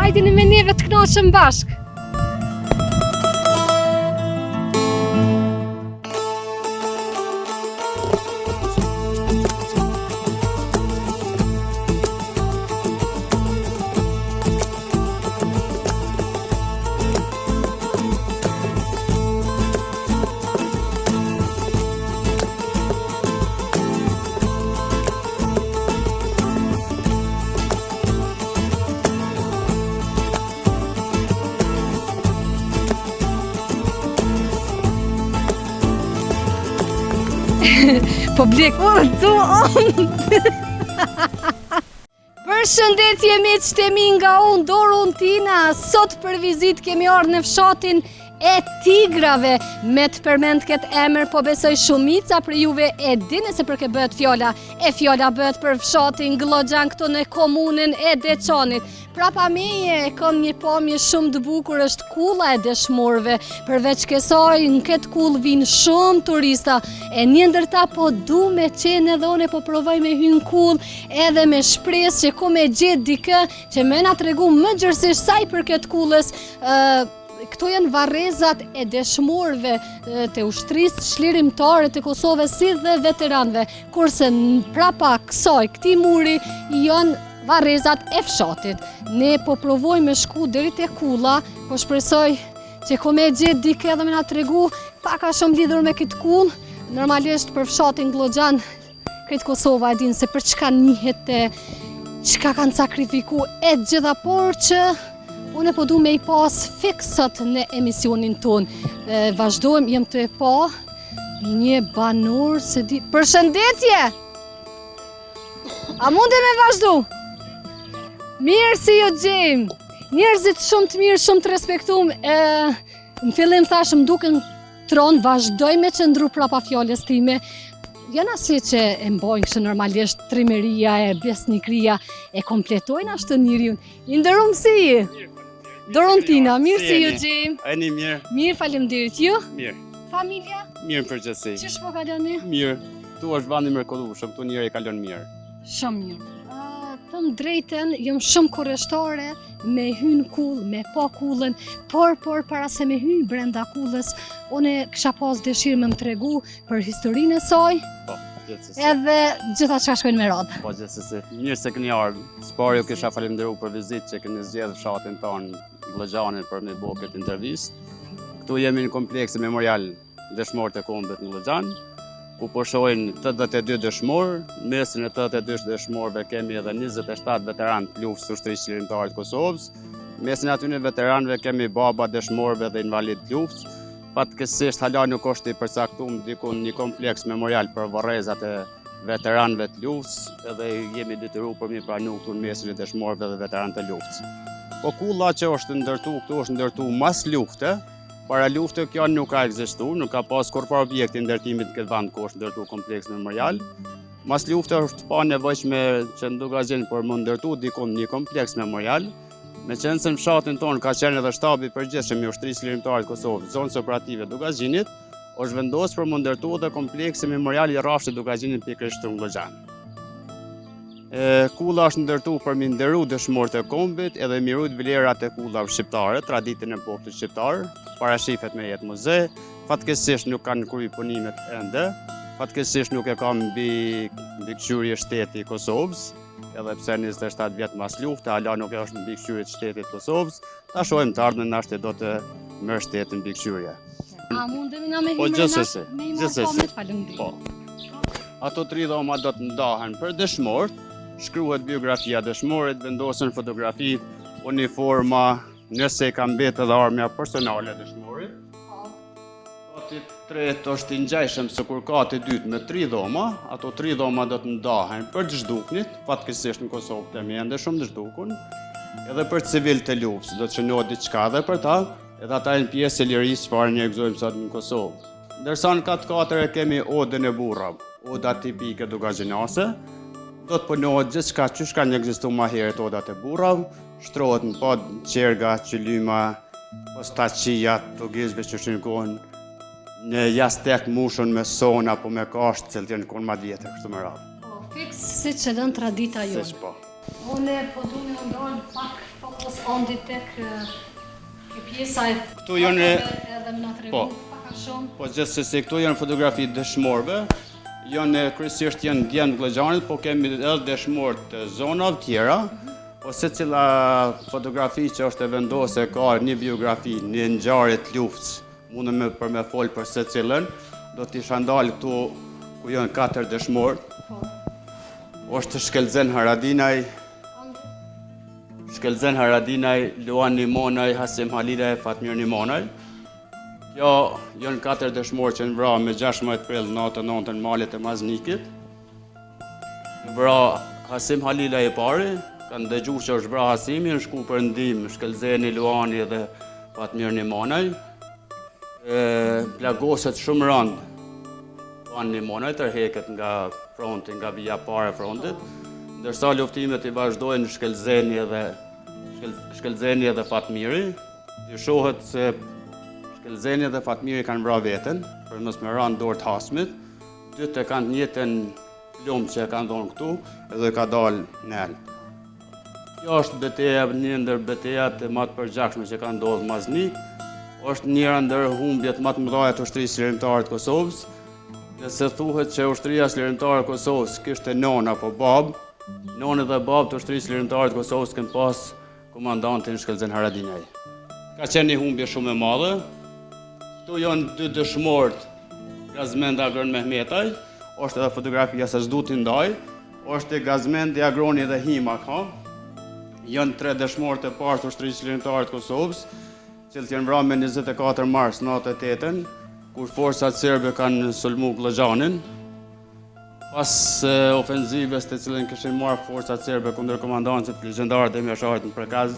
Hajdini me neve të knoqëm bashk. Po blek, Përshëndetje miqtë e mi nga unë Dorun Tina. Sot për vizit kemi ardhur në fshatin e tigrave. Me të përmend këtë emër, po besoj shumica për juve e dini se për kë bëhet fjala. E fjala bëhet për fshatin Glloxhan këtu në komunën e Deçanit. Prapa meje kam një pamje shumë të bukur, është kulla e dëshmorëve. Përveç kësaj, në këtë kull vinë shumë turista. E një ndër ta po du me qenë edhe one po provoj me hyn kull, edhe me shpresë që ku me gjetë dikë që më na tregu më gjërësisht sa i përket kullës. Këto janë varrezat e dëshmorëve të ushtrisë çlirimtare të Kosovës si dhe veteranëve. Kurse prapa këtij muri janë varrezat e fshatit. Ne po provojmë me shku deri te kulla, po shpresoj që ku me gjetë dikë edhe me na tregu pak a shumë lidhur me këtë kull. Normalisht për fshatin Glloxhan, këtë Kosova e din se për çka njihet, çka kanë sakrifiku e gjitha, por që unë po du me i pas fiksat në emisionin ton. Vazhdojmë, jem të e pa një banor se di... Përshëndetje! A munde me vazhdu? Mirë si ju gjem. Njerëzit shumë të mirë, shumë të respektum. Në fillim thash më duken tron, vazhdoj me qëndru prapa fjales time. Janë asi që e mbojnë kështë normalisht trimeria e besnikria e kompletojnë ashtë njëriun. I ndërum si je? Dorun Tina, mirë si ju gjem. Eni mirë. Mirë, faleminderit. Ju? Mirë. Familja? Mirë përgjithësi. Çish po kaloni? Mirë. Tu është vani mrekullueshëm, tu njëri kalon mirë. Shumë mirë. Thëmë drejten, jam shumë kurreshtare me hyn kull, me pa kullën, por para se me hyn brenda kullës, unë kisha pas dëshirë me më tregu për historinë e saj. Po, gjithsesi. Edhe gjitha çka shkojnë me radhë. Po, gjithsesi. Mirë se keni ardhur. S'pari ju kisha falenderuar për vizitë që keni zgjedhur fshatin tonë Glloxhanin për me bëu këtë intervistë. Këtu jemi në kompleksin memorial dëshmorë të kombit në Glloxhan, ku po shohin 82 dëshmorë. Në mesin e 82 dëshmorëve kemi edhe 27 veteranë të luftës së ushtrisë çlirimtare të Kosovës. Në mesin e atyre veteranëve kemi baba dëshmorëve dhe invalid të luftës. Fatkeqësisht hala nuk është i përcaktuar diku një kompleks memorial për varrezat e veteranëve të luftës, edhe jemi detyruar për mi pranu këtu në mesin e dëshmorëve dhe veteranëve të luftës. Po kulla që është ndërtu këtu është ndërtu mas lufte. Para lufte kjo nuk ka ekzistuar, nuk ka pas kurrë objekti ndërtimit këtë vend ku është ndërtu kompleks memorial. Mas lufte është pa nevojshme që në Dugazhin për më ndërtu dikun një kompleks memorial. Me qenë se në fshatin tonë ka qenë edhe shtabi përgjithshëm i ushtrisë çlirimtare të Kosovës, zonës operative Dugazhinit, është vendosur për më ndërtu edhe kompleksi memorial i rrafshit Dugazhinit pikërisht në Glloxhan. Kulla është ndërtu për mi nderu dëshmorët e kombit edhe mi rujt vlerat e kullave shqiptare, traditën e popullit shqiptar, parashifet me jetë muze. Fatkeqësisht nuk kanë kryer punimet ende, fatkeqësisht nuk e ka mbi mbikëqyrje shteti i Kosovës, edhe pse 27 vjet mas lufte, hala nuk është mbikëqyrje shtetit të Kosovës. Ta shohim të ardhmen ashtë do të merr shtetin mbikëqyrje. A mundemi na me Po gjithsesi. Po. Ato 3 dhoma do të ndahen për dëshmorët. Shkruhet biografia dëshmorit, vendosen fotografitë, uniforma, nëse ka mbetë edhe armja personale dëshmorit. Kati 3 është i ngjajshëm se kur kati 2 me 3 dhoma, ato 3 dhoma do të ndahen për të zhduknit, fatkeqësisht në Kosovë kemi ende shumë të zhdukun, edhe për civil të luftës, do të shënohet diçka edhe për ta, edhe ata janë pjesë e lirisë çfarë ne gëzojmë sot në Kosovë. Ndërsa në katë 4 kemi odën e burrave, oda tipike dugazhinase. Do të punohet gjithçka që kanë ekzistuar më herët odat e burrave, shtrohet në pod qerga, qylyma, postaqia, tugizve që shkojnë në jastek mushën me son apo me kashtë, cilët janë kon më vjetër kështu me radhë. Po, fiks siç e lën tradita jonë. Siç po. Unë po du me ndalë pak Ose ondi tek ke pjesa e Këtu janë edhe më na tregon pak a shumë. Po gjithsesi këtu janë fotografi dëshmorëve. Janë kryesisht janë djemt Glexhanit, po kemi edhe dëshmorë të zonave tjera. Po secila fotografi që është e vendosur ka një biografi, një ngjarje të luftës. Mundem për me fol për secilën, do t'i ndal këtu ku janë 4 dëshmorë. Po. Është Shkelzen Haradinaj, Luan Nimonaj, Hasim Halilaj, Fatmir Nimonaj. Kjo janë 4 dëshmorë që në vra me 16 prill natën në malet e Maznikit. Në vra Hasim Halilaj e pari, kanë dëgju që është vra Hasimi, në shku për ndim Shkelzeni, Luani dhe Fatmir Nimonaj. Plagosët shumë rëndë Luan Nimonaj tërheket nga fronti, nga vija pare frontit, ndërsa luftimet i vazhdojnë Shkelzeni dhe Fatmiri. I shohet se Shkelzeni dhe Fatmiri kanë vra veten, për mos me rënë dorë të Hasmit. Dytë e kanë njëtën lumë që e kanë dhonë këtu, edhe ka dalë nel. Kjo është betejë, një ndër betejat e më të përgjakshme që kanë ndodhur Maznik. Është njëra ndër humbjet më të mëdha të ushtrisë lirimtare të Kosovës. Nëse thuhet që ushtria lirimtare e Kosovës kishte non apo bab, noni dhe bab të ushtrisë lirimtare të Kosovës kanë pas komandantin Shkelzen Haradinaj. Ka qenë një humbje shumë e madhe. Këtu janë 2 dëshmorët, Gazmend Agron Mehmetaj, është edhe fotografia se s'du t'i ndaj, është Gazmend Agroni dhe Hima ka. Janë 3 dëshmorët e parë të ushtrisë lirimtare të Kosovës, që janë vrarë me 24 mars natë e 8-ën, kur forcat serbe kanë sulmu Glexhanin. Pas ofenzives të cilën kishin marrë forcat serbe kundër komandantit legjendar të Mjasharit në Prekaz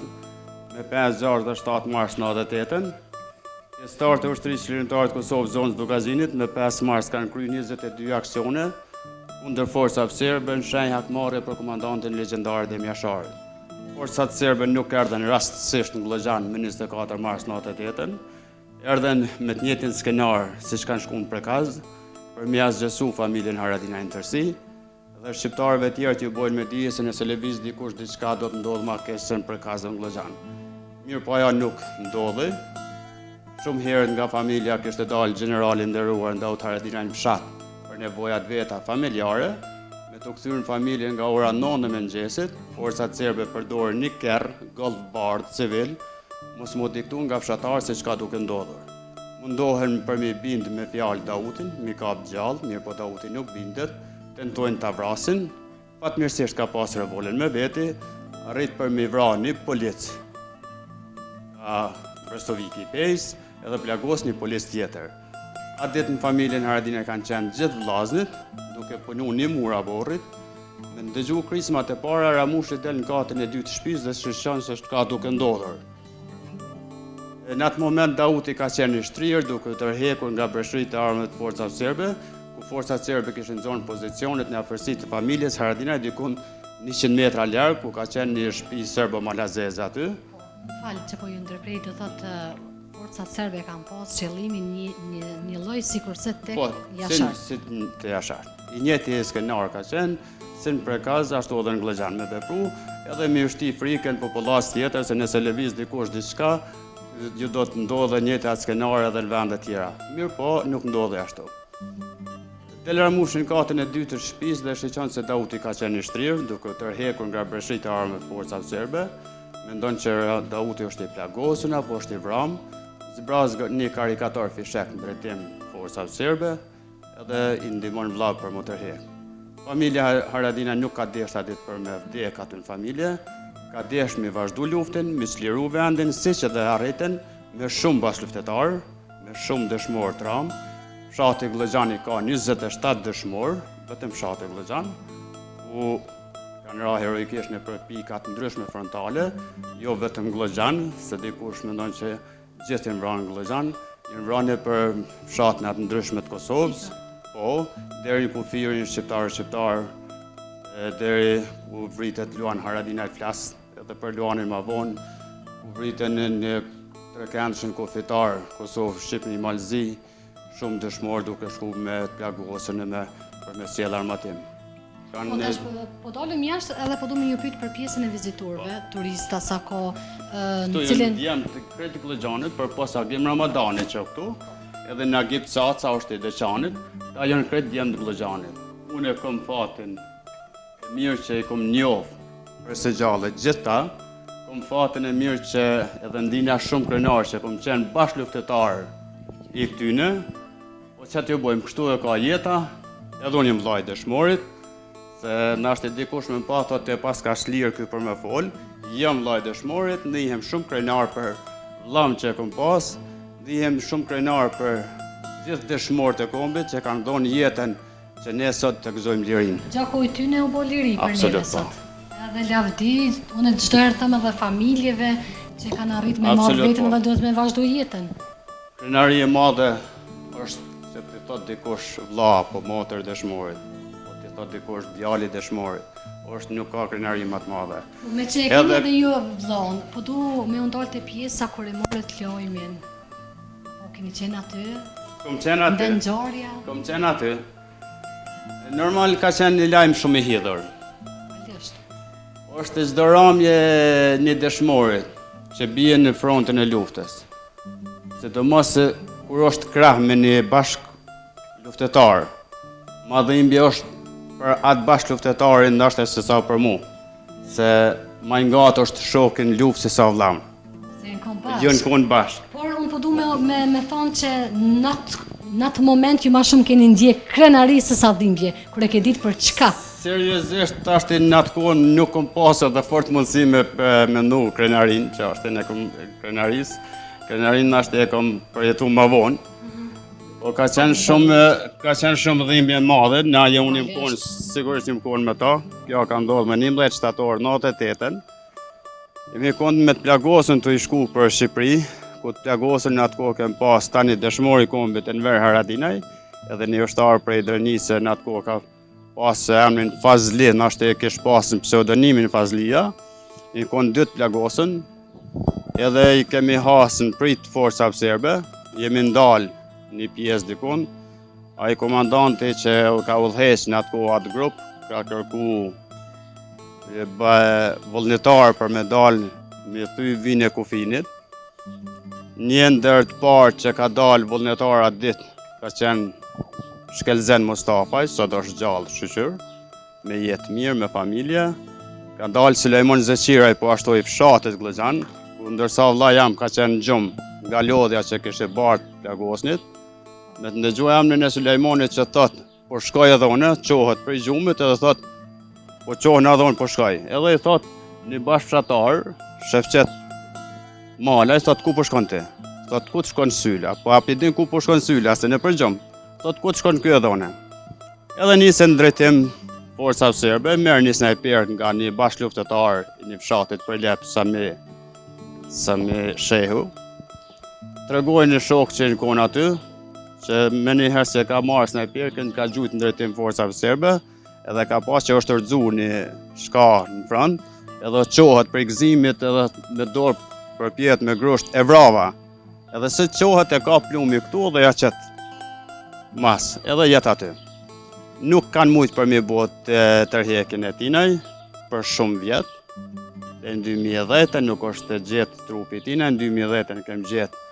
me 5, 6 dhe 7 mars natë e 8-ën. Pjesëtarët e ushtrisë lirimtare të Kosovës zonës Dugazinit me 5 mars kanë kryer 22 aksione kundër forcave serbe në shenjë hakmarrje për komandantin legjendar të Mjasharit. Forcat serbe nuk erdhen rastësisht në Glexhan me 24 mars natë e 8-ën. Erdhen me të njëjtin skenar siç kanë shkuar në Prekaz, për me asgjësu familjen Haradinaj në tërësi, dhe shqiptarëve tjerë që ju bojnë me dije se nëse lëviz dikush diçka do të ndodhë ma keq se në Prekaz dhe në Glexhan. Mirë po ajo nuk ndodhi. Shumë herët nga familja kishte dalë generali nderuar Ndaut Haradinaj në fshat për nevojat veta familjare, me të kthyer familjen nga ora 9 e mëngjesit, forcat serbe përdorën një kerr, golf bardh civil, mos mu diktu nga fshatarë se çka duke ndodhur. Mundohen për mi bind me fjalë Dautin, mi kap gjallë, mirë po Dauti nuk bindet, tentojnë ta vrasin, fatmirësisht ka pas revolën me veti, arrit për mi vra një polic ka Brestoviki Pejs, edhe plagos një polic tjetër. Atë ditë në familjen Haradinaj kanë qenë gjithë vllaznit, duke punu një mur aborrit, me ndëgju krismat e para, Ramushi del në katën e dytë të shtëpisë dhe shqyrshon se çka duke ndodhur. Në atë moment Dauti ka qenë i shtrirë duke tërhekur nga breshërit e armëve të forcave serbe, ku forcat serbe kishin zonë pozicionet në afërsi të familjes Haradinaj dikun 100 metra larg, ku ka qenë një shtëpi serbo-malazeze aty. Falë që po ju ndërprej, do thotë forcat serbe kanë pas qëllimin një lloj sikurse tek Jashar. Si te Jashar. I njëjti skenar ka qenë, si në Prekaz ashtu edhe në Glexhan me vepru, edhe me ushti frikën popullas tjetër se nëse lëviz dikush diçka, ju do të ndodhe njëjtë atë skenar edhe në vende tjera. Mirë po, nuk ndodhe ashtu. Del Ramushi në katën e dytë të shtëpisë dhe shiqon se Dauti ka qenë i shtrirë, duke tërhekur nga breshërit e armëve të forcave serbe. Mendon që Dauti është i plagosur apo është i vram. Zbraz një karikator fishek në drejtim forcave serbe, edhe i ndihmon vllap për më tërhek. Familja Haradinaj nuk ka desh atë ditë për me vdek aty në familje, ka desh me vazhdu luftin, me çliru vendin, siç edhe arritën me shumë bashkëluftëtar, me shumë dëshmorë të ram. Fshati Glexhani ka 27 dëshmorë, vetëm fshati Glexhan, ku kanë ra heroikisht në për pikat ndryshme frontale, jo vetëm Glexhan, se dikush mendon që gjithë janë vranë në Glexhan, janë vranë për fshatnat ndryshme të Kosovës, po, deri ku firin shqiptar, deri ku vritet Luan Haradinaj flas, edhe për Luanin ma vonë, ku vriten në trekëndshën kufitar, Kosovë, Shqipëri, Malzi, shumë dëshmorë duke shku me plagosën e për me sjellë armatim. Po tash po dalëm jashtë edhe po duam ju pyet për pjesën e vizitorëve, turista sa ko Këtu jam të kreti Glëxhanit, për posa vjem Ramadani që këtu, edhe në Agip Caca është i Deçanit, ta janë kreti jam të Glëxhanit. Unë e kom fatin e mirë që i kom njoh për së gjallë gjithta, kom fatin e mirë që edhe ndina shumë krenar që kom qenë bashkë luftetar i këtyne, po që atë ju bojmë kështu e ka jeta, edhe unë jam vllai dëshmorit, se nashtë e dikush me pa thot e pas ka shlirë këy për me fol, jam vllai dëshmorit, ndihem shumë krenar për vllam që e kom pas, ndihem shumë krenar për gjithë dëshmorët e kombit që kanë dhënë jetën që ne sot të gëzojmë lirinë. Gjaku i tyne u bo liri për neve Absolut, sot. Edhe lavdi, unë çdo herë them edhe familjeve që kanë arritur me marrë Absolut, vetëm po. dhe duhet me vazhdu jetën. Krenari e madhe është se të thot dikush vlla apo motër dëshmorit, po të thot dikush djali dëshmorit, është nuk ka krenari më të madhe. Me që e keni edhe ju vllon, po du me u ndalë të pjesa kur e morët lojmin. Po keni qenë aty, Kom qenë aty. në ngjarja, Kom qenë aty. Normal ka qenë një lajm shumë i hidhur. është. Është çdo ramje një dëshmorit që bie në frontin e luftës. Sidomos kur është krah me një bashk luftetar. Madhimbja është për atë bashk luftetarin ndoshta se sa për mu. Se më ngat është shokin luftë se sa vllam. Se në kom Jo në bashkë. kon bashk. Por unë po du me thonë që në atë moment ju ma shumë keni ndjek krenari se sa dhimbje, kur e ke ditë për çka. Seriozisht, tashti në atë kohë nuk kom pas edhe fort mundësi me mendu krenarin, që është e kom krenaris. Krenarin nashtë e kom përjetu më vonë. Po ka qenë shumë dhimbje madhe, na je unë im konë, sigurisht im konë me ta. Kjo ka ndodhur me 11 shtator 98-ën. Jemi konë me të plagosën të i shku për Shqipëri, ku të plagosën në atë kohë kem pas tani dëshmori kombit Enver Haradinaj, edhe një ushtar prej Drnisë në atë kohë ka pas emrin Fazli, nashtë e kish pasën pseudonimin Fazlia, i konë 2 të plagosën, edhe i kemi hasën prit forca serbe, jemi ndalë një pjesë dikun, ai komandanti që u ka udhëheq në atë kohë atë grup, ka kërku vullnetar për me dalë me thy vinë e kufinit. Një ndër të parë që ka dalë vullnetar atë ditë ka qenë Shkelzen Mustafaj, sot është gjallë shqyqyr, me jetë mirë, me familje. Ka dalë Sulejmon Zeqiraj, po ashtu i fshatit Glëxhan, ku ndërsa vlla jam ka qenë gjumë nga lodhja që kishe bartë plagosnit. Me të ndëgjua emrin e Sulejmonit që thotë, po shkoj edhe unë, qohet prej gjumit edhe thotë, po qohen edhe unë po shkoj. Edhe i thotë, një bashkëfshatar, shefqet Mala, i thotë, ku po shkon ti? Thotë, ku të shkon Syla? Po api din ku po shkon Syla, se në për gjumë. Thotë, ku të shkon kjo edhe unë? Edhe nisën drejtim forca serbe, merë një snajper nga një bashkëluftetar i një fshatit për lep Sami Shehu. Tregoj një shok që në konë aty, që me një herë se ka marrë snajperkën, ka gjujtë në drejtim forcave serbe, edhe ka pas që është rëdzu një shka në front, edhe qohet për gëzimit edhe me dorë për pjetë me grusht e vrava. Edhe se qohet e ka plumi këtu dhe ja qëtë mas, edhe jetë aty. Nuk kanë mujtë për mi bot tërhekin e tinaj, për shumë vjetë. Në 2010 nuk është gjetë trupi tinaj, në 2010 kem gjetë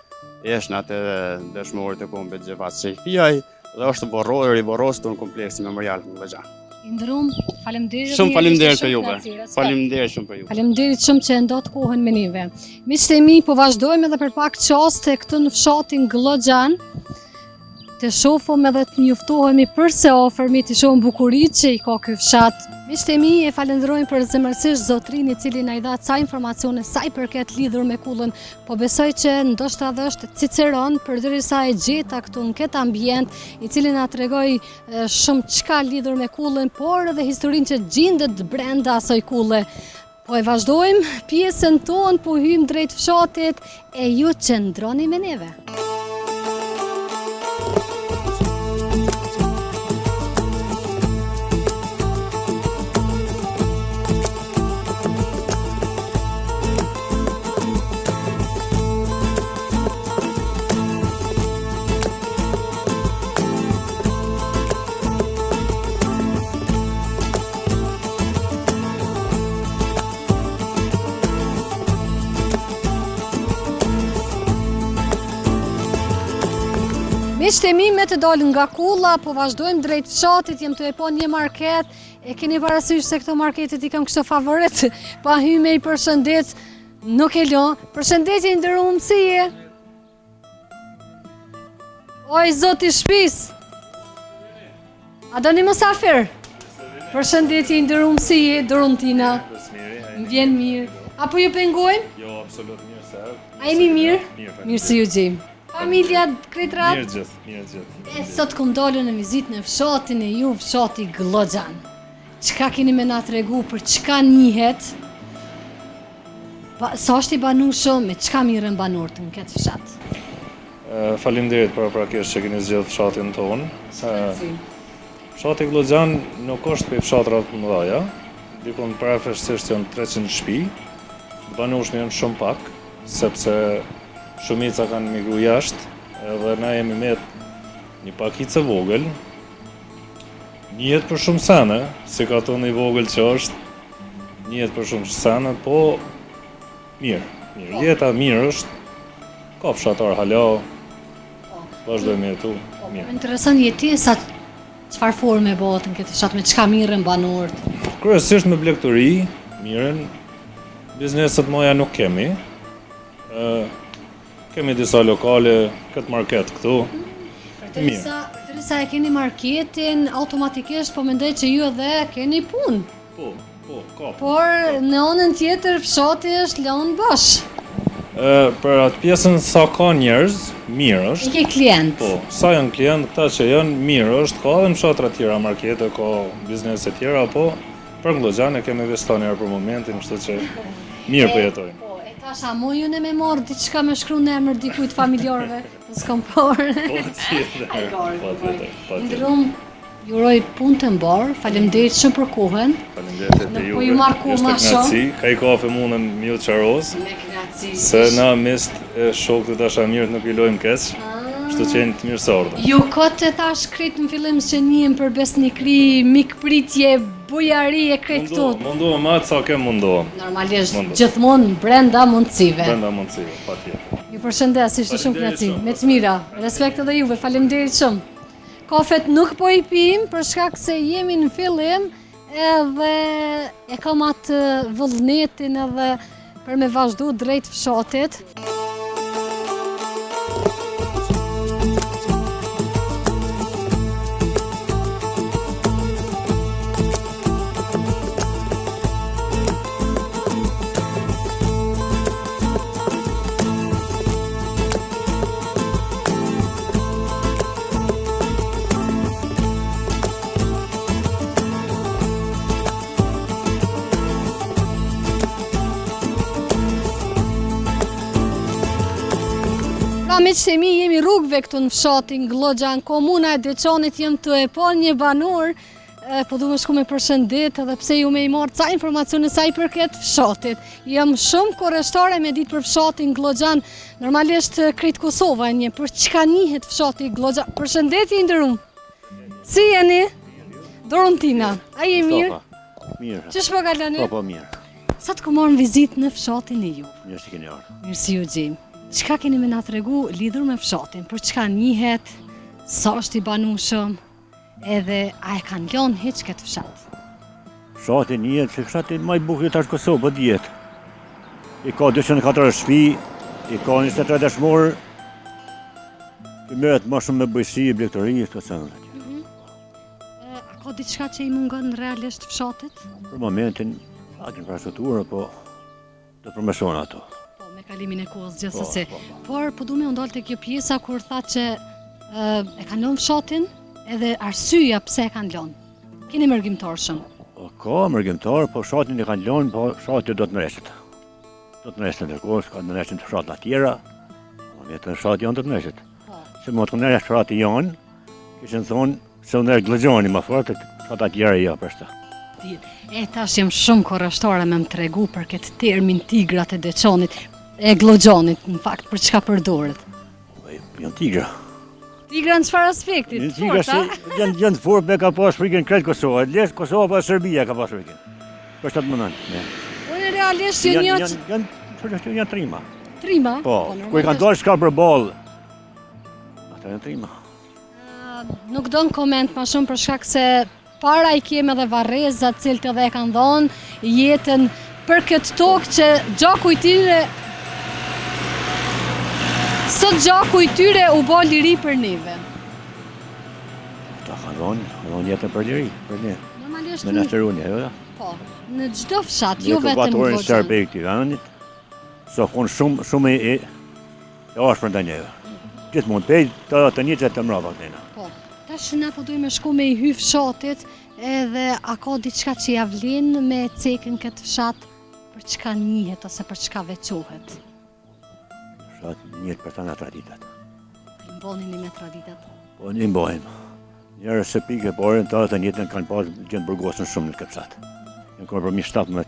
eshnat e dëshmorit e kombit Xhefat Shejfiaj, dhe është rivorosur në kompleksin memorial në Glëxhan. Indrum, faleminderit. Shumë faleminderit për juve. Faleminderit shumë për juve. Faleminderit shumë që ndot kohën me neve. Miqtë e mi, po vazhdojmë edhe për pak qaste këtu në fshatin Glëxhan. Të shohim edhe të njoftohemi përse afërmi, të shohim bukuritë që i ka ky fshat. Miqtë e mi, e falenderojmë për zemërsisht zotrin i cili na i dha ca informacione sa i përket lidhur me kullën, po besoj që ndoshta edhe është Ciceron përderisa e gjeta këtu në këtë ambient, i cili na tregoi shumë çka lidhur me kullën, por edhe historinë që gjendet brenda asaj kulle. Po e vazhdojmë pjesën tonë, po hyjmë drejt fshatit e ju qëndroni me neve. Miqtë e mi me të dalë nga kulla, po vazhdojmë drejt fshatit, jem të e po një market, e keni parasysh se këto marketet i kam kështu favorit, pa hyme i përshëndet, nuk e lo, përshëndetje i ndërumë, si je? Oj, zoti shpis, a do një mësafir? Përshëndetje i ndërumë, si je, Dorontina? Më vjen mirë. Apo ju pengojmë? Jo, absolut mirë se. A jeni mirë? Mirë si ju gjejmë. Familja kretrat? Mirë gjithë. E sot kom dalë në vizitë në fshatin e ju, fshati Glloxhan. Çka keni me na tregu për çka njihet? Sa është i banueshëm, me çka mirën banorët në këtë fshat? Faleminderit paraprakisht që keni zgjedhur fshatin tonë. Fshati Glloxhan nuk është për fshatra të mëdha. Dikon parafisht janë 300 shtëpi. Banueshmi janë shumë pak, sepse shumica kanë migruar jashtë, edhe na jemi me një pakicë vogël. Njihet për shumë sene, si ka tonë i vogël që është, njihet për shumë sene, po mirë. Jeta mirë është, ka fshatar hala, vazhdojmë jetu, mirë. Interesant jetesa, çfarë forme bëhet në këtë fshat, me çka mirën banorët? Kryesisht me blegturi, mirën, bizneset moja nuk kemi. Kemi disa lokale, këtë market këtu. Përderisa e keni marketin, automatikisht po mendoj që ju edhe keni punë. Po, ka. Por në anën tjetër fshati është lënë bosh. Për atë pjesën sa ka njerëz, mirë është. Ke klient. Po, sa janë klient, këta që janë mirë është, ka edhe në fshatra tjera markete, ka biznese tjera, po për Glloxhan e kemi vestoni për momentin, kështu që mirë po jetojmë. Tasha, mo ju në me marrë diçka me shkru në emër dikujt familjarëve, të s'kom por. Po tjetër. Ndërum, juroj punë të mbarë, faleminderit shumë për kohën. Faleminderit e Po ju marr kohë ma shumë. Ka i kafe mundën mjë qaros, Me knatësi. se na mist e shokët e tashamirët nuk i lojmë keq, kështu që jenë të mirë sordë. Ju këtë e thash krejt në fillim që njihem për besnikri, mikpritje, bujari e krejt këtu. Mundohem atë sa kem mundohem. Normalisht, gjithmonë brenda mundësive. Brenda mundësive, patjetër. Ju përshëndes, ishte shumë knatësi. Me të mira, respekt edhe juve, faleminderit shumë. Kafet nuk po i pim për shkak se jemi në fillim edhe e kam atë vullnetin edhe për me vazhdu drejt fshatit. Miqtë e mi, jemi rrugëve këtu në fshatin Glloxhan, komuna e Deçanit, jem të e pa një banor, po du më shku me përshëndet edhe pse ju me i marrë ca informacione sa i përket fshatit. Jam shumë korreshtare me ditë për fshatin Glloxhan, normalisht krejt Kosova e një, për çka njihet fshati Glloxhan. Përshëndetje i ndërum. Si jeni? Dorontina, a je mirë? Mirë. Ç'është po kaloni? Po mirë. Sa të kom marrë në vizitë në fshatin e ju? Mirë që keni ardhur. Mirë si ju gjejmë. Çka keni me na tregu lidhur me fshatin, për çka njihet, sa është i banueshëm, edhe a e kanë lënë hiç këtë fshat? Fshati njihet se fshati më i bukur tash Kosovë po dihet. I ka 204 shtëpi, i ka 23 dashmorë. I merret më shumë me bujqësi, blegtori, këto çfarë. A ka diçka që i mungon realisht fshatit? Për momentin, atë infrastrukturë, po do të përmirësohen ato. Me kalimin e kohës gjithsesi. Por po du me ndalë te kjo pjesa kur tha që e kanë lënë fshatin edhe arsyeja pse e kanë lënë. Keni mërgjimtar shumë. Ka mërgjimtar, po fshatin e kanë lënë, po fshati do të nreset. Do të nreset ndërkohë, ka të nresin të fshatna tjera, po vetëm fshati janë do të nreset. Se më të nreset fshati janë, kishin thonë se unë Glloxhani më fort, fshata tjera jo për shta. E tash jam shumë korreshtare me më tregu për këtë termin tigrat e Deçanit, e Glloxhanit, në fakt, për çka përdoret? Janë tigra. Tigra në çfarë aspekti? Janë tigra që janë të fortë, ka pas frikën krejt Kosova. Les Kosova pa Serbia ka pas frikën. Për shtatë mëndan. Unë realisht janë trima. Trima? Po, ku i kanë dalë shka për ballë. Ata janë trima. nuk don koment ma shumë për shkak se para I kemi edhe varrezat cilët edhe e kanë dhonë jetën për këtë tokë që gjaku I tyre sot gjaku I tyre u bë liri për neve. Ta kanë dhonë jetën për liri, për ne. Normalisht Me natyrën, jo? po, në çdo fshat, Ne jo vetëm në Vlozhan. Vlozhan. Serbe Tiranit, so konë shumë e ashpër ndaj neve. Gjithmonë pej të njëjtat të mbrapa këtena. Po, tash na po dojmë shku me I hy fshatit, edhe a ka diçka që ja vlen me cekën këtë fshat për çka njihet ose për çka veçohet. Fshat njët për të nga traditat. I mbonini me traditat. Po një mbojmë. Njerëz se pikë porën të njëjtën kanë pas gjendë burgosën shumë në këtë fshat. Në kanë përmi 17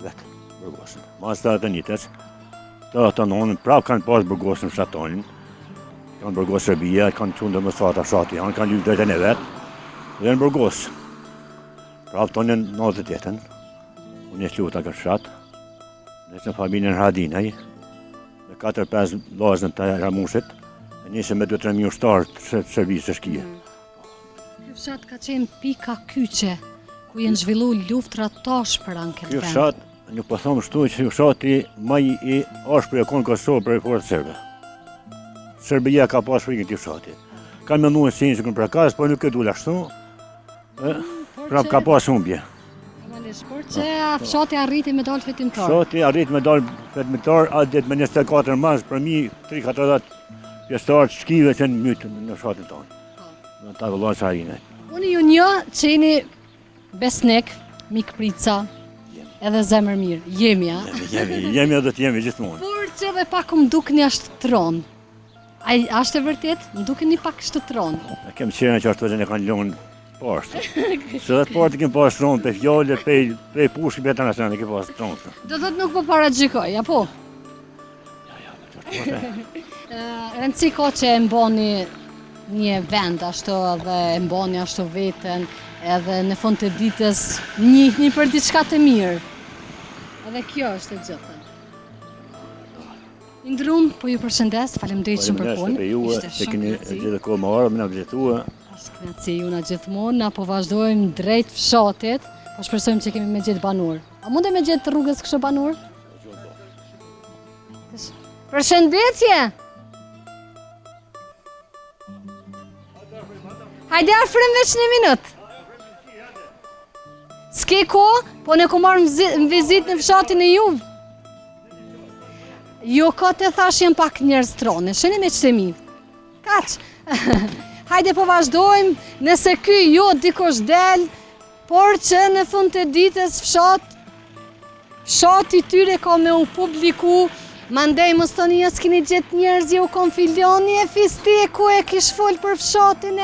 vetë burgosën. Mas të njëjtës, të nonën prapë kanë pas burgosën fshatonin. Kanë burgosë Serbia, kanë qenë dhe mësata fshati, kanë lypë drejtën e vetë, dhe në burgosë. Prapë tonë në 98-ën, unë e sluta këtë fshat, në familjen Radinaj, dhe 4-5 vllazën të Ramushit, e nisëm me 2-3 ushtarë të servisë shkije. Ky fshat ka qenë pika kyçe ku janë zhvillu luftra tash për anë këtë Ky vend. fshat, nuk po them shtu që fshati më I ashpër e konë Kosovë për forcë serbe. Serbia ka pas frikën këtij fshati. Kanë menduar se ishte prakas, po nuk e dula ashtu. Prap ka pas humbje. Normalisht, por që fshati arriti me dalë fitimtar. Fshati arrit me dal vetmitar, a det me 24 mars për mi 3-40 pjesëtar të shkive që në mytë në fshatin tonë. Në ta vëllon Sarine. Unë ju një që jeni besnik, mikprica, edhe zemër mirë. Jemi, a? Jemi edhe të jemi gjithmonë. Por që edhe pak më dukni ashtëtron. Ashtë e vërtet, më dukni pak ashtëtron. Ne kem qenë që ashtu që ne kanë lënë poshtë. Se dhe të partë kemë pas tronë, pe fjole, pe pushki, pe të nacionale, kemë pas tronë. Do thot nuk po paragjikoj, apo? Rëndësi ka që e mboni një vend ashtu edhe e mboni ashtu veten, edhe në fund të ditës njihni për diçka të mirë. Edhe kjo është e gjitha. Indrum, po ju përshëndes, faleminderit shumë për punë. Ishte se keni gjithë kohë më orë, më na vizitua. Kënaqësi juna gjithmonë, na po vazhdojmë drejt fshatit, po shpresojmë që kemi me gjetë banor. A mundem me gjetë rrugës kështu banor? Përshëndetje! Hajde afrëm veç një minut. S'ke ko, po ne ku marrë në vizit në fshatin e Juve. Jo ka të thash jem pak njerëz trone, sheni me qëtemi. Kaq. Hajde po vazhdojmë, nëse ky jo dikush del, por që në fund të ditës fshati tyre ka me u publiku, mandej mos toni s'keni gjetë njerëz u kom filioni e fisteku e kish fol për fshatin e,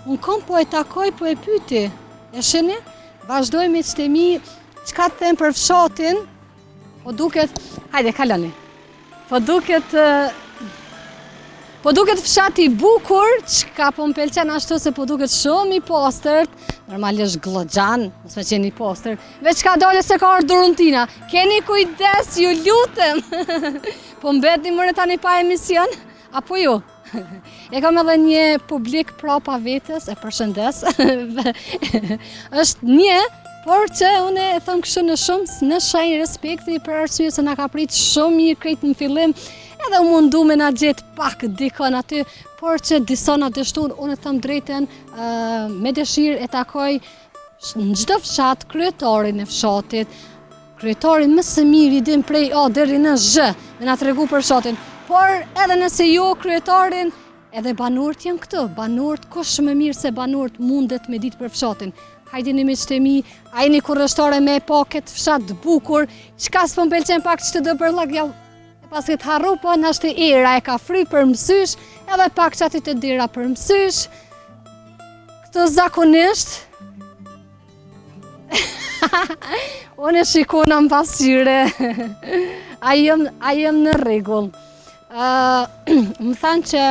unë kom po e takoj po e pyti. E sheni? Vazhdojmë me qëtemi, çka të them për fshatin, po duket, hajde kaloni. Po duket fshati I bukur, çka po m'pëlqen ashtu se po duket shumë I pastërt, normalisht Vlozhan, mos me qenë I pastër, veç ka dole se ka ardhur Durrëntina. Keni kujdes, ju lutem. Po mbetni më tani pa emision, apo ju? E kam edhe një publik prapa vetes, e përshëndes. Është një, por që unë e thëmë kështu në shumë në shenjë respekti për arsye se na ka prit shumë mirë krejt në fillim, edhe u mundu me na gjetë pak dikon aty, por që disa na dështun, unë e thëmë drejten me dëshirë e takoj në çdo fshat kryetarin e fshatit, kryetarin më së miri I dim prej A deri në Z, me na tregu për fshatin, por edhe nëse jo kryetarin, edhe banorët janë këtu, banorët kush më mirë se banorët mundet me ditë për fshatin. Hajdini me qëtemi, a jeni kurrështore me pa këtë fshat bukur, qka s'po m'pëlqen pak që të dë bërlak, ja, e pas këtë harru, po në ashtë era e ka fry për mësysh, edhe pak që aty të dira për mësysh. Këtë zakonisht, unë e shikona më pasqyre, a jem në rregull. Më thanë që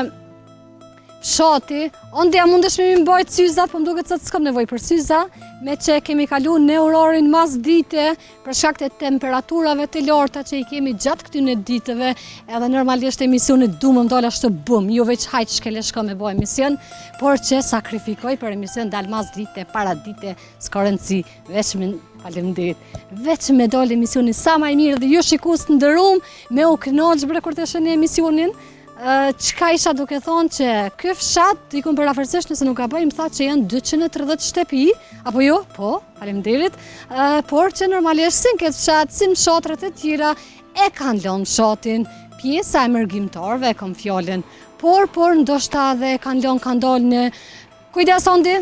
fshati, unë ja mundesh me mi mbajt syzat, po më duket se s'kam nevojë për syza, me që kemi kalu në orarin mas dite, për shkak të temperaturave të larta që i kemi gjatë këtyne ditëve, edhe normalisht emisionit du më ndolla ashtu bum, ju veç hajt shkele shko me bo emision, por që sakrifikoj për emision dal mas dite, para dite, s'ka rëndësi, veç me faleminderit. Veç me dal emisioni sa më i mirë dhe ju shikus të ndërum, me u kënaqë bre kur të shëni emisionin. Qka isha duke thonë që ky fshat, dikun për afërsisht nëse nuk ka bëj, më tha që janë 230 shtëpi, apo jo? Po, faleminderit, por që normalisht si në këtë fshat, si në fshatrat e tjera, e kanë lënë fshatin, pjesa e mërgjimtarve e kam fjallin, por ndoshta dhe e kanë lënë kanë dalë në... Kujdes Ondi?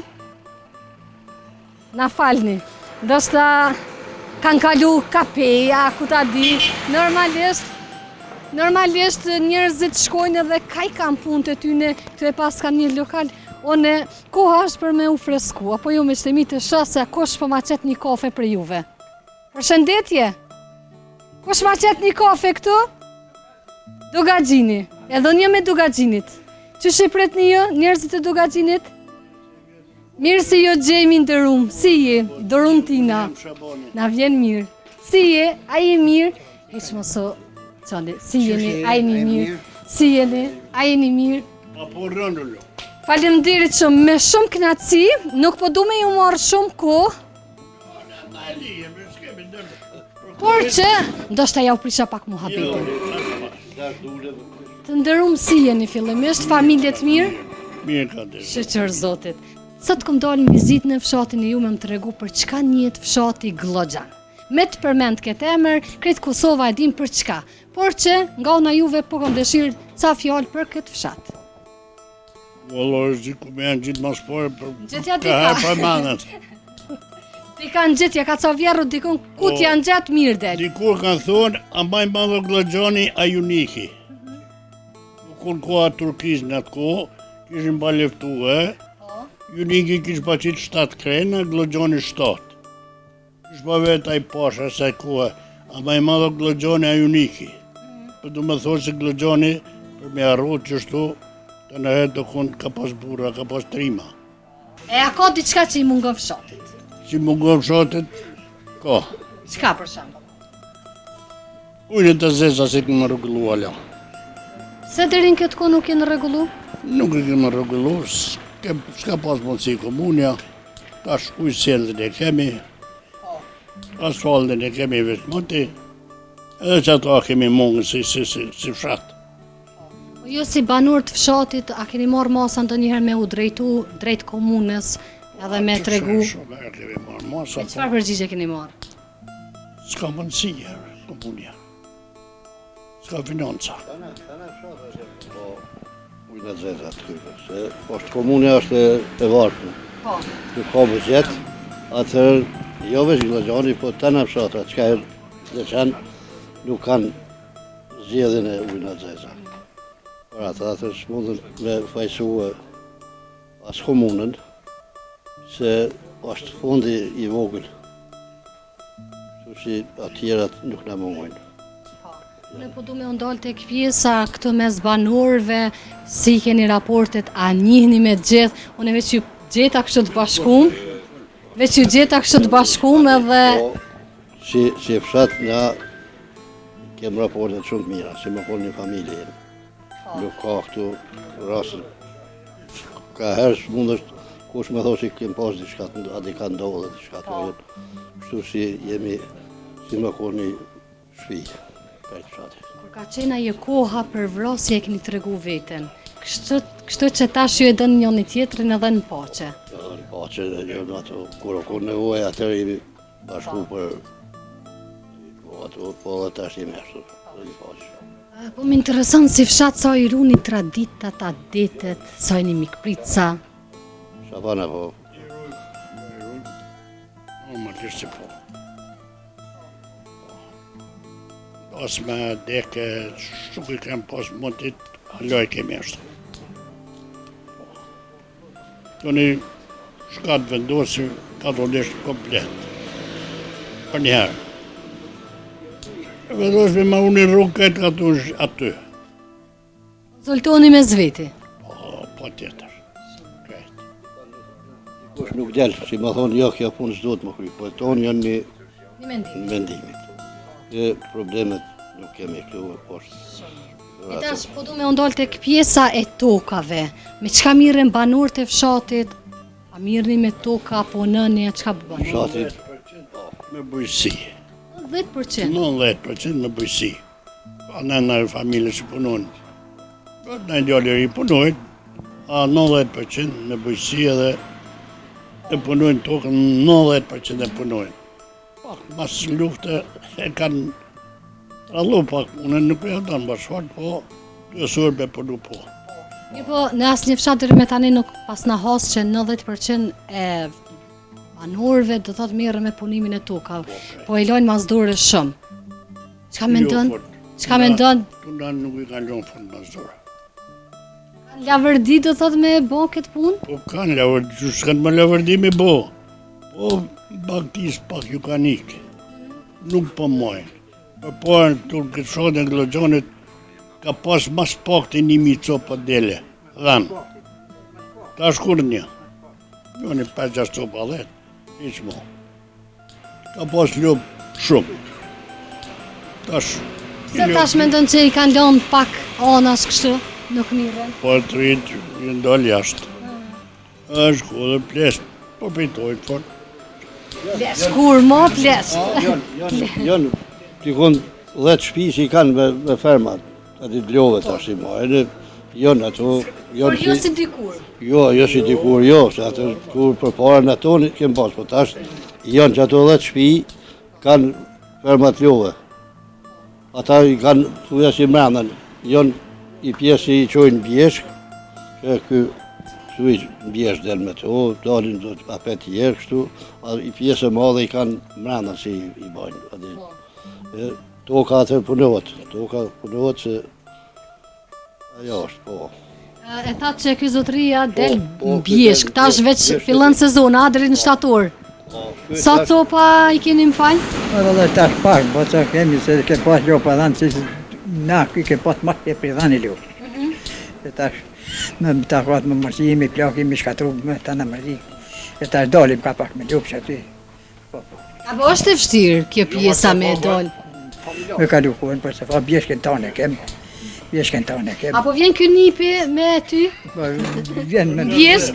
Na falni, ndoshta kanë kalu kapeja, ku ta di, Normalisht njerëzit shkojnë edhe kaj kam punë të tyne, këtu e pas kam një lokal, one koha është për me u fresku, apo ju me shtemi të shase, kush po ma qet një kafe për juve? Përshëndetje? Kush ma qet një kafe këtu? Dugagjini, edhe një me Dugagjinit. Që shqipret një jo, njerëzit e Dugagjinit? Mirë si jo gjejmi në dërum, si je, dërum tina, na vjen mirë. Si je, a je mirë? Heq moso, qëndi, si jeni, a jeni mirë, si jeni, a jeni mirë. Apo rëndullu. Faleminderit shumë, me shumë kënaqësi, nuk po du me ju marrë shumë kohë, por që, ndoshta ja u prisha pak muhabetin. Të ndërum si jeni fillimisht, familjet mirë? Mirë ka dhe. Shëqër Zotit. Sot këm dalë në vizitë në fshatin e ju me më të regu për çka njetë fshati Glogjan. Me të përmend këtë emër, kretë Kosova e dim për çka, por që nga ona juve po kom dëshirë ca fjalë për këtë fshat. Valla është gjithë ku me janë gjithë mas pore për Gjetja ka herë për manët. Ti kanë gjetja, ka ca vjerru dikun, ku t'janë gjatë mirë del. Dikur kanë thonë, a mbaj madho Glogjani a Juniki. Kur koha Turkis në atë kohë, kishin ba leftu Juniki kish pa qitë 7 krena, Glogjani 7. Kish pa vetë a i pasha se kohë, a mbaj madho Glogjani a Juniki. Për du me thonë se Glogjani, për me arrot që shtu, të në hetë të konë ka pas burra, ka pas trima. E a ka diçka që i mungon fshatit? Si mungon fshatit, ka. Çka për shembull? Ujnë të zeza si të më rregullu ala. Se deri në këtë kohë nuk jenë rregullu? Nuk e kemë rregullu, s'ka pas mundësi komunja, tash ujë sjelljen e kemi, asfaltin e kemi vetëmoti, edhe që ato kemi mungë si fshat. Po ju si banor të fshatit, a keni marrë masa ndonjëherë me u drejtu drejt komunës edhe me tregu? Shumë herë kemi marrë masa, Çfarë përgjigje keni marrë? s'ka mundësi komunja, s'ka financa. Ujnë e zezë atë kyve, se është komunja është e varfën. Po. Nuk ka bëgjet, atër jo veç Glogjani, po të në fshatra, që ka e dhe qenë nuk kanë zjedhin e ujnë e zezë. Por atër s'mundën me fajsu as komunën, se është fondi i vogël, që si atjerat nuk në mungojnë. Ne po du me ndalë të pjesa këtë mes banorëve, si keni raportet, a njihni me gjithë, unë veç ju gjeta kështë të bashkum, edhe... Si fshat nga kem raportet shumë të mira, si me konë një familje jemi. Nuk ka këtu rrasë, ka herë së mund është kush me thosë i kem pas diçka, adi ka ndodhe diçka të jetë. Kështu si jemi, si me konë një shpi. Kur ka qena je koha për vrasje e keni të regu veten, kështu që tash ju e dënë njëni tjetrin edhe në pace. Edhe në pace, jo në ato, kur o kur nevoj, atër jemi bashku për ato, po dhe tash jemi ashtu, edhe në pace. Po më intereson si fshat sa i runi traditat, adetet, sa i një mikpritca. Shabana po, Normalisht që po. Pas me deke, shumë i kem pas mundit, haloj kemi ashtu. Këni shkat vendosi katolisht komplet. Për njëherë. Vendosi me ma unë rrugë këtë aty. Zoltoni me zveti. Po po tjetër. Krejt. Kush nuk del, si më thonë, jo, kjo punë s'do të më kry, po tonë janë Një në mendim. mendimit. Kjo problemet nuk kemi këtu poshtë. E tash, po du me ndolë tek pjesa e tokave. Me çka mirën banorët e fshatit? A mirëni me toka apo nënia, çka bën? Fshatit, Me bujësi. 10%. 90% me bujësi. Ka në familje që punojnë. Në djallë i punojnë, a 90% me bujësi edhe e punojnë tokën, 90% e punojnë. Pak, mas lufte e kanë trallu pak, unë nuk e jam bashkëfort, po kësur me punu po. Mirë po, në asë një fshat deri me tani nuk pas na has që 90% e banorëve do thotë mirë me punimin e tokave, po e lojnë masdore shumë. Çka mendon? Çka mendon? Tuna nuk i kanë lënë fund masdore. Lavërdi do thotë me bo këtë punë? Po kanë lavërdi, që s'kanë më lavërdi me bo. Po baktis pak ju kanë ikë. Nuk po mojnë. Për porën të këtë shotin Glogjonit ka pas mas pak të 1000 copa dele. Dhanë. Ta shkur një. Njoni 5-6 copa dhe. Hiq mo. Ka pas ljup shumë. Tash. Se tash mendon që i kanë lënë pak anash kështu, nuk mirën. Po të rritë, i ndalë jashtë. është ku dhe plesht, po pejtoj të fort. Plesh, kur mo plesh. Janë, tikon 10 shtëpi që i kanë me fermat, aty të love tash i marrë. Janë ato, Por jo si dikur. jo si dikur, jo, se atë kur përpara në tonë kemë pas, po tash janë që ato 10 shtëpi kanë fermat love. Ata i kanë thuja si mrenën, janë i pjesë i qojnë bjeshk, që kështu i bjeshk del me to, dalin do të apet tjerë kështu, i pjesë e madhe i kanë mrenën si i bajnë. Toka atër punohet se ajo është, po. E thatë që ky zotëria del bjeshk, tash veç fillon sezona deri në shtator. Sa copa i keni më falë? Edhe tash pak, po që kemi se ke pas ljopa dhanë, që na i ke pas ma e për dhanë i ljo. E tash, me takuat me mërzi, me plak, me shkatru, me të në mërzi. E tash dalim ka pak me ljopë që aty. Apo është e vështirë kjo pjesa me dol? Me ka lukuën, për se fa bjeshken tane kem. Bjeshken tane kem. Apo vjen ky nipi me ty? Vjen me Bjesh?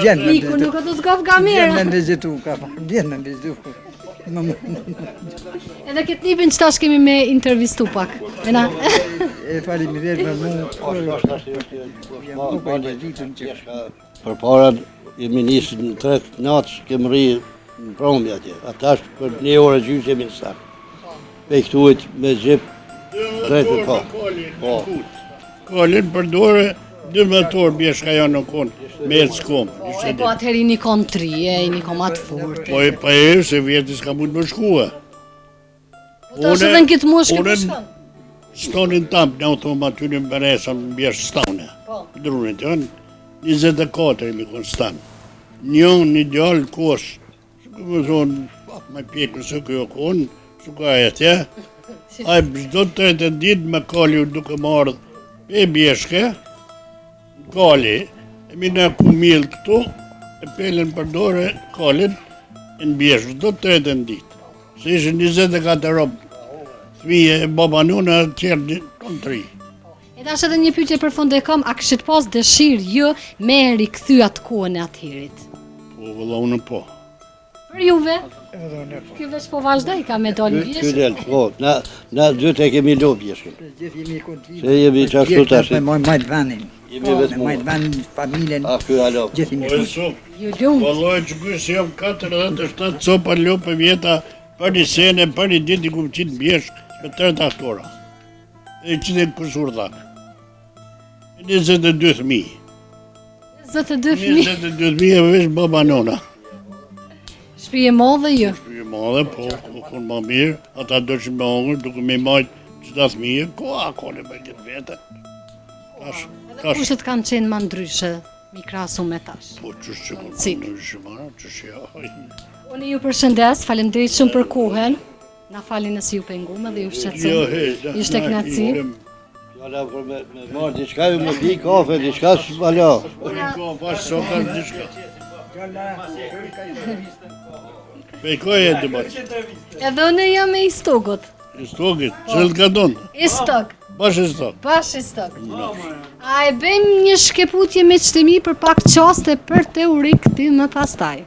Vjen me Niku nuk do të gaf Vjen me kamera. ndëzitu, ka fa. Vjen me ndëzitu. Edhe këtë nipin që tash kemi me intervistu pak. E na. E faleminderit me mu. Për para jemi nisë në 3 natë, kemë rri në promja atje. Atash për 1 orë gjysë jemi në stanë. Pe këtuit me gjip, drejtë për po. Kolin për dore, 12 orë bjeshka janë në konë, me e s'kom. Po atëheri një kon 3, një kon matë fort. Po e pa e se vjetë s'ka mund më shkua. Po tash edhe në këtë moshë këtë shkon. Stonin tampë, në u thomë aty në mbëresa në bjeshtë stane. Drunit janë, 24 e mi konë stanë. Një gjallë kosh, që këmë thonë, pak me pjekë nëse kjo konë, që ka e tje, a i çdo të tretë ditë me kali u duke marrë e bjeshke, kali, e mi në ku milë këtu, e pelen për dore kalin e në bjeshke, çdo të tretë ditë. Se ishë 24 robë, thmije e baba nuna e tjerë një tonë 3. E tash edhe një pyetje për fund e kam, a kishit pas dëshirë ju me rikthy atë kohën e atëherit? Po, vëlla unë po. Për juve? Ky veç po vazhdoj ka me dal Ky bjeshk. del, po, na dytë e kemi lo bjeshkën. Gjithë jemi konti. Se jemi qashtu tash. Me majtë vanin. Jemi vetë Me majtë vanin, familjen. A ky alo. Gjithë jemi Po e konti. shumë. Ju lumë. Valloj që kësë jam 47 copa lopë vjeta për një sene, për një ditë i kumë qitë bjeshk me 3 aktora. E qitë e kusur dhakë. 22.000. 22.000. 22.000 e vesh baba nona. Shpi e modhe ju. Shpjë madhe, po, kënë ma mirë, ata dëshin me ongër, duke me majtë qëta thmije, ko akone me këtë vete. Tash, Kushtet kanë qenë ma ndryshe, mi krasu me tash. po qështë që kënë Cik. në shimara, qështë ja, Unë ju përshëndes, faleminderit shumë për kohën. Na falin nëse ju pengume dhe ju shqetësëm. Jo, Ishte kënaqësi. Fjala për me marrë diçka, me pi kafe, diçka s'balo. Pas sokar diçka. Pejkoj e debat. Edhe unë jam e Istogut. Istogit, çel ka don. Istog. Bash istok. Bash Istog. A e bëjmë një shkeputje me qëtëmi për pak qaste për teori këty më pastaj.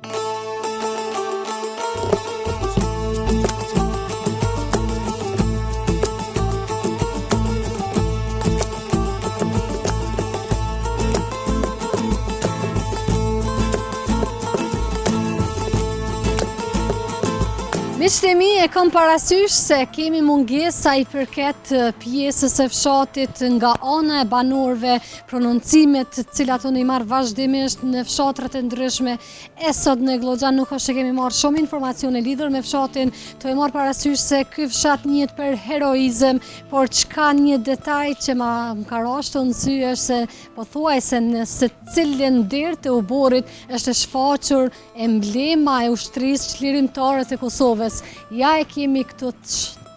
Miqtemi, e kam parasysh se kemi mungesa i përket pjesës e fshatit nga ana e banorëve, prononcimet të cilat unë i marr vazhdimisht në fshatrat e ndryshme. E sot në Glogjan nuk është që kemi marrë shumë informacione lidhur me fshatin, të e marrë parasysh se ky fshat njihet për heroizëm, por çka një detaj që më ka rashtur në sy është se pothuajse në secilin derë të uborit është shfaqur emblema e ushtrisë çlirimtare të Kosovës. Ja e kemi këtu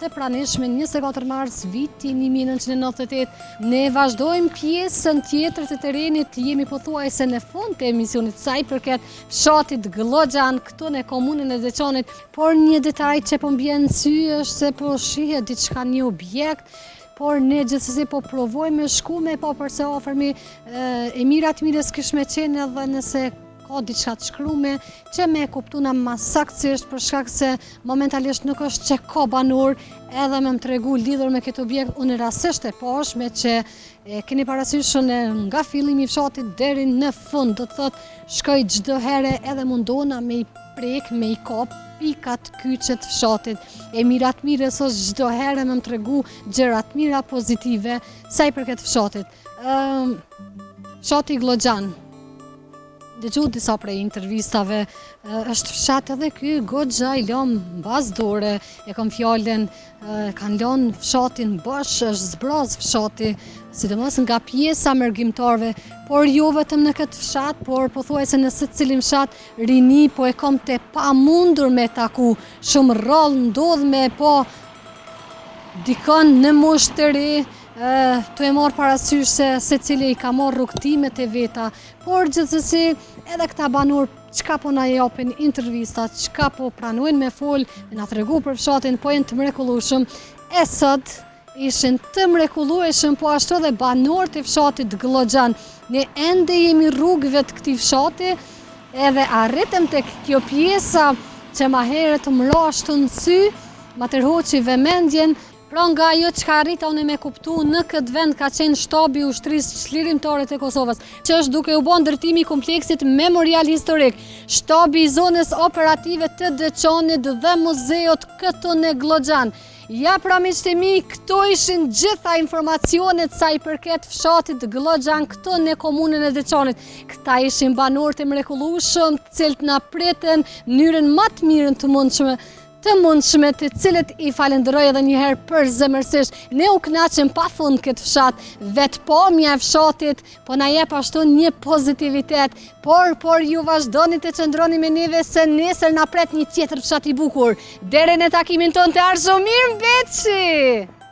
të pranishme 24 mars vitin 1998. Ne vazhdojmë pjesën tjetër të terenit, jemi pothuajse në fund të emisionit sa i përket fshatit Glogjan këtu në komunën e Deçanit, por një detaj që po mbjen sy është se po shihet diçka, një objekt, por ne gjithsesi po provojmë shku me pa përse afërmi Emirat Mires kish me qenë edhe nëse ka diçka të shkrume që me kuptuna ma saktësisht për shkak se momentalisht nuk është që ka banor edhe me më tregu lidhur me këtë objekt. Unë rasisht e pashme që keni parasyshën nga fillimi i fshatit deri në fund, do të thot shkoj çdo herë edhe mundona me i prek, me i kap pikat kyçe të fshatit. Emirat Mires është çdo herë me më tregu gjëra të mira pozitive sa i përket fshatit. Fshati Glogjan. Dëgju disa prej intervistave, është fshat edhe ky goxha i lëm bazë dore, e kam fjallën, kanë lënë fshatin bosh, është zbraz fshati, sidomos nga pjesa mërgjimtarve, por jo vetëm në këtë fshat, por pothuajse në secilin fshat rini po e kam të pamundur me taku, shumë rrallë ndodh me po dikon në moshë të ri, të e marë parasysh se secili i ka marë rrugtimet e veta, por gjithsesi edhe këta banor çka po na japin intervistat, çka po pranojnë me fol, me na tregu për fshatin, po janë të mrekullueshëm. E sot ishin të mrekullueshëm, po ashtu edhe banorët e fshatit Glogjan. Ne ende jemi rrugëve të këtij fshati, edhe arritëm tek kjo pjesa që ma herët më rashtu në sy, ma tërhoqi vëmendjen. Pra nga ajo që ka arrita unë me kuptu në këtë vend ka qenë shtabi ushtrisë çlirimtare të Kosovës, që është duke u bën ndërtimi i kompleksit memorial historik, shtabi i zonës operative të Deçanit dhe muzeut këtu në Glogjan. Ja pra miqtemi, këto ishin gjitha informacionet sa i përket fshatit Glogjan këtu në komunën e Deçanit. Këta ishin banorët e mrekullueshëm, të cilët na pritën në mënyrën më të mirën të mundshme, të cilët i falenderoj edhe njëherë për zemërsisht. Ne u kënaqëm pafund këtë fshat, vetpamja e fshatit po na jep ashtu një pozitivitet, por ju vazhdoni të qëndroni me neve se nesër na pret një tjetër fshat i bukur. Deri në takimin tonë të ardhshëm, mirë mbetëshi!